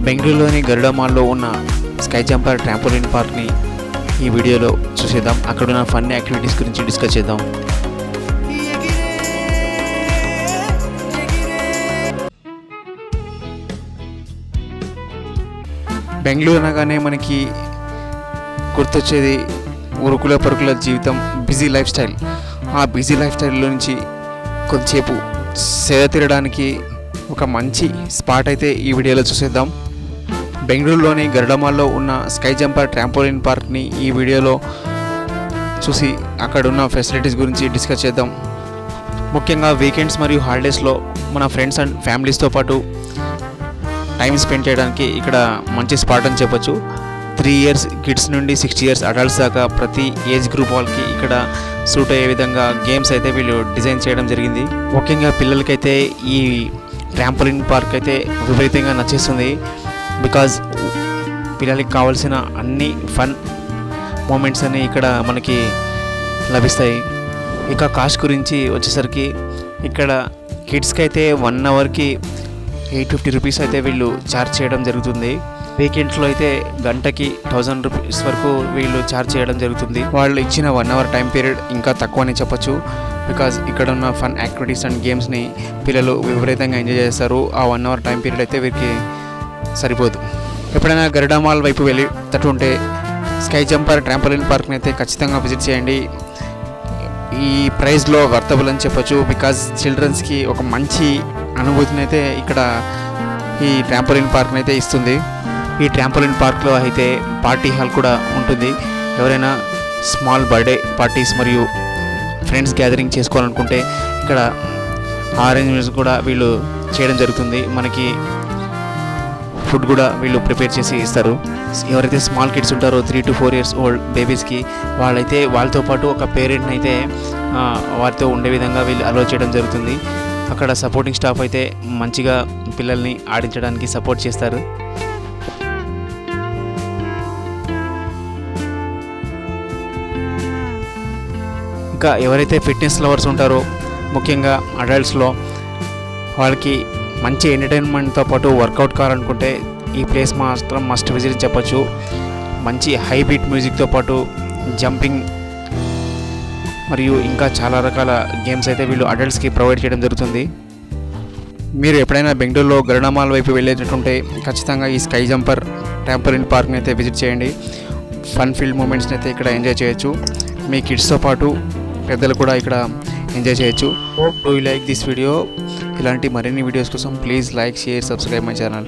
బెంగళూరులోని గరుడ మాల్లో ఉన్న స్కై జంపర్ ట్రాంపోలిన్ పార్క్ని ఈ వీడియోలో చూసేద్దాం. అక్కడ ఉన్న ఫన్ యాక్టివిటీస్ గురించి డిస్కస్ చేద్దాం. బెంగళూరు అనగానే మనకి గుర్తొచ్చేది ఉరుకుల పరుకుల జీవితం, బిజీ లైఫ్ స్టైల్. ఆ బిజీ లైఫ్ స్టైల్లో నుంచి కొంచెంసేపు సేద తీరడానికి ఒక మంచి స్పాట్ అయితే ఈ వీడియోలో చూసేద్దాం. బెంగళూరులోని గరుడమాల్లో ఉన్న స్కై జంపర్ ట్రాంపోలిన్ పార్క్ని ఈ వీడియోలో చూసి అక్కడున్న ఫెసిలిటీస్ గురించి డిస్కస్ చేద్దాం. ముఖ్యంగా వీకెండ్స్ మరియు హాలిడేస్లో మన ఫ్రెండ్స్ అండ్ ఫ్యామిలీస్తో పాటు టైం స్పెండ్ చేయడానికి ఇక్కడ మంచి స్పాట్ అని చెప్పొచ్చు. 3 years కిడ్స్ నుండి 60 years అడల్ట్స్ దాకా ప్రతి ఏజ్ గ్రూప్ వాళ్ళకి ఇక్కడ సూట్ అయ్యే విధంగా గేమ్స్ అయితే వీళ్ళు డిజైన్ చేయడం జరిగింది. ముఖ్యంగా పిల్లలకైతే ఈ ట్రాంపోలిన్ పార్క్ అయితే విపరీతంగా నచ్చేస్తుంది. బికాజ్ పిల్లలకి కావాల్సిన అన్ని ఫన్ మూమెంట్స్ అన్నీ ఇక్కడ మనకి లభిస్తాయి. ఇక కాస్ట్ గురించి వచ్చేసరికి ఇక్కడ కిడ్స్కి అయితే 1 hourకి 850 రూపీస్ అయితే వీళ్ళు ఛార్జ్ చేయడం జరుగుతుంది. వీకెండ్స్లో అయితే గంటకి 1000 రూపీస్ వరకు వీళ్ళు ఛార్జ్ చేయడం జరుగుతుంది. వాళ్ళు ఇచ్చిన 1 hour టైం పీరియడ్ ఇంకా తక్కువని చెప్పొచ్చు. బికాజ్ ఇక్కడ ఉన్న ఫన్ యాక్టివిటీస్ అండ్ గేమ్స్ని పిల్లలు విపరీతంగా ఎంజాయ్ చేస్తారు. ఆ 1 hour టైం పీరియడ్ అయితే వీరికి సరిపోదు. ఎప్పుడైనా గరుడ మాల్ వైపు వెళ్ళి తట్టుంటే స్కై జంపర్ ట్రాంపోలిన్ పార్క్ని అయితే ఖచ్చితంగా విజిట్ చేయండి. ఈ ప్రైస్లో వర్తబుల్ అని చెప్పొచ్చు. బికాజ్ చిల్డ్రన్స్కి ఒక మంచి అనుభూతిని అయితే ఇక్కడ ఈ ట్రాంపోలిన్ పార్క్ని అయితే ఇస్తుంది. ఈ ట్రాంపోలిన్ పార్క్లో అయితే పార్టీ హాల్ కూడా ఉంటుంది. ఎవరైనా స్మాల్ బర్త్డే పార్టీస్ మరియు ఫ్రెండ్స్ గ్యాదరింగ్ చేసుకోవాలనుకుంటే ఇక్కడ అరేంజ్మెంట్స్ కూడా వీళ్ళు చేయడం జరుగుతుంది. మనకి ఫుడ్ కూడా వీళ్ళు ప్రిపేర్ చేసి ఇస్తారు. ఎవరైతే స్మాల్ కిడ్స్ ఉంటారో 3 to 4 years ఓల్డ్ బేబీస్కి వాళ్ళైతే వాళ్ళతో పాటు ఒక పేరెంట్ని అయితే వారితో ఉండే విధంగా వీళ్ళు అలో చేయడం జరుగుతుంది. అక్కడ సపోర్టింగ్ స్టాఫ్ అయితే మంచిగా పిల్లల్ని ఆడించడానికి సపోర్ట్ చేస్తారు. ఇంకా ఎవరైతే ఫిట్నెస్ లవర్స్ ఉంటారో ముఖ్యంగా అడల్ట్స్లో వాళ్ళకి మంచి ఎంటర్టైన్మెంట్తో పాటు వర్కౌట్ కావాలనుకుంటే ఈ ప్లేస్ మాత్రం మస్ట్ విజిట్ చెప్పచ్చు. మంచి హై బీట్ మ్యూజిక్తో పాటు జంపింగ్ మరియు ఇంకా చాలా రకాల గేమ్స్ అయితే వీళ్ళు అడల్ట్స్కి ప్రొవైడ్ చేయడం జరుగుతుంది. మీరు ఎప్పుడైనా బెంగళూరులో గరుడ మాల్ వైపు వెళ్ళేటట్టుంటే ఖచ్చితంగా ఈ స్కై జంపర్ ట్రాంపోలిన్ పార్క్ని అయితే విజిట్ చేయండి. ఫన్ ఫీల్డ్ మూమెంట్స్ని అయితే ఇక్కడ ఎంజాయ్ చేయొచ్చు. మీ కిడ్స్తో పాటు పెద్దలు కూడా ఇక్కడ ఎంజాయ్ చేయొచ్చు. Do you like this video? ఇలాంటి మరిన్ని వీడియోస్ కోసం please like, share, subscribe my channel.